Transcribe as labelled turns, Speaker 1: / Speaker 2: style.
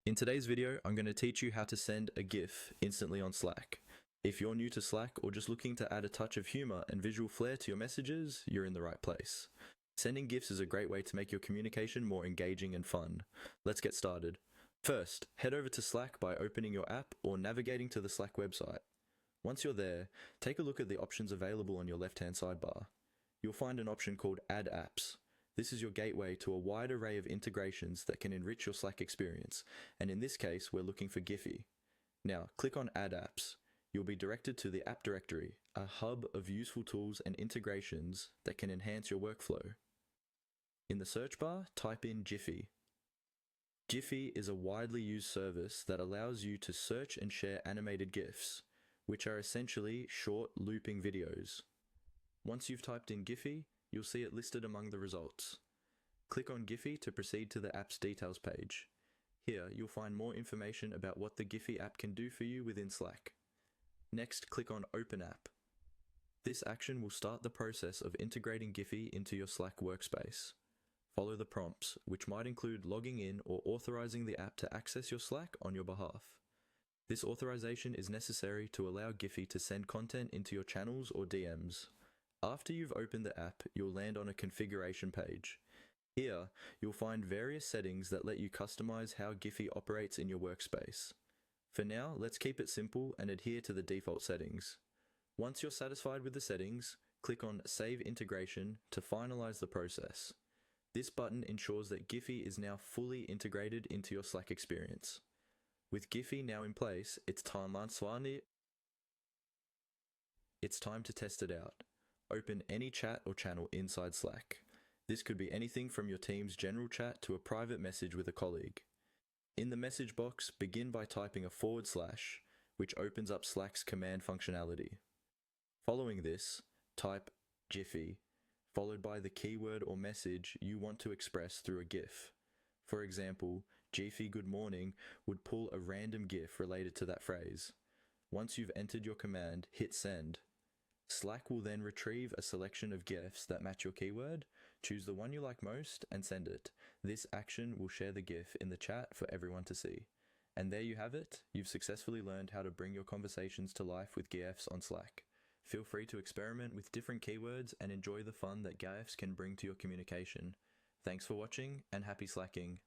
Speaker 1: In today's video, I'm going to teach you how to send a GIF instantly on Slack. If you're new to Slack or just looking to add a touch of humor and visual flair to your messages, you're in the right place. Sending GIFs is a great way to make your communication more engaging and fun. Let's get started. First, head over to Slack by opening your app or navigating to the Slack website. Once you're there, take a look at the options available on your left-hand sidebar. You'll find an option called Add Apps. This is your gateway to a wide array of integrations that can enrich your Slack experience, and in this case, we're looking for Giphy. Now, click on Add Apps. You'll be directed to the App Directory, a hub of useful tools and integrations that can enhance your workflow. In the search bar, type in Giphy. Giphy is a widely used service that allows you to search and share animated GIFs, which are essentially short looping videos. Once you've typed in Giphy, you'll see it listed among the results. Click on Giphy to proceed to the app's details page. Here, you'll find more information about what the Giphy app can do for you within Slack. Next, click on Open App. This action will start the process of integrating Giphy into your Slack workspace. Follow the prompts, which might include logging in or authorizing the app to access your Slack on your behalf. This authorization is necessary to allow Giphy to send content into your channels or DMs. After you've opened the app, you'll land on a configuration page. Here, you'll find various settings that let you customize how Giphy operates in your workspace. For now, let's keep it simple and adhere to the default settings. Once you're satisfied with the settings, click on Save Integration to finalize the process. This button ensures that Giphy is now fully integrated into your Slack experience. With Giphy now in place, it's time to test it out. Open any chat or channel inside Slack. This could be anything from your team's general chat to a private message with a colleague. In the message box, begin by typing a /, which opens up Slack's command functionality. Following this, type Giphy, followed by the keyword or message you want to express through a GIF. For example, Giphy good morning would pull a random GIF related to that phrase. Once you've entered your command, hit send. Slack will then retrieve a selection of GIFs that match your keyword, choose the one you like most, and send it. This action will share the GIF in the chat for everyone to see. And there you have it. You've successfully learned how to bring your conversations to life with GIFs on Slack. Feel free to experiment with different keywords and enjoy the fun that GIFs can bring to your communication. Thanks for watching, and happy Slacking!